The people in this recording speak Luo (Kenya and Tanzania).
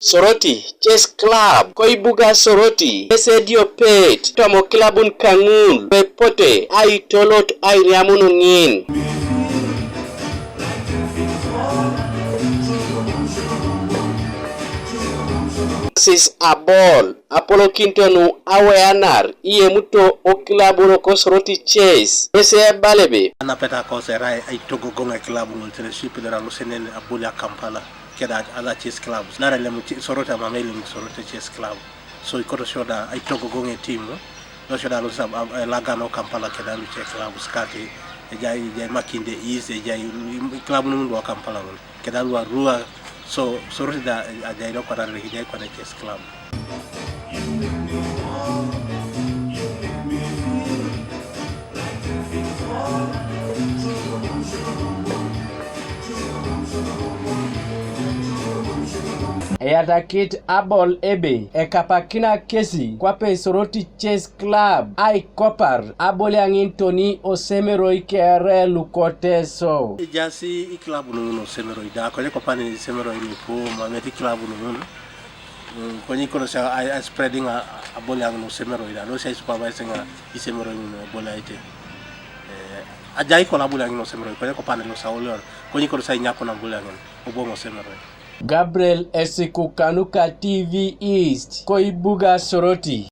Soroti Chess Club koibuga Soroti esedio pet tomo klabun Kanu pepote ai tolot ai riamuno ngin sis Akapakin tonu aweanar iye muto oklaburo ko Soroti Chess ese balebe anapeta ko serai ai togo gonga klabu multinational de la Lucenen Abulia Kampala keda ala Chess Club nara lemu Soroti mameli Soroti Chess Club so ikoto shoda ai togo gonga team no shoda lo sab lagano Kampala keda lu Chess Club skati jai makinde is jai club no ndo Kampala keda lu rua so Soroti da jai do kwara le jai kwara Chess Club Eatakit abol ebe ekapakina kesi kwape Soroti Chess Club ai kopar aboliangin toni osemeroi kere lukoteso jasi club no semeroi da ko pani semeroi ni po mameti club no ko ni kono sa ai spreading aboliang no semeroi da no sai supervising semeroi no bolaite ajai ko aboliang no semeroi ko pani no saulor ko ni kono sai nyako na aboliang obongo semeroi Gabriel Esiku Kanu TV East koibuga Soroti.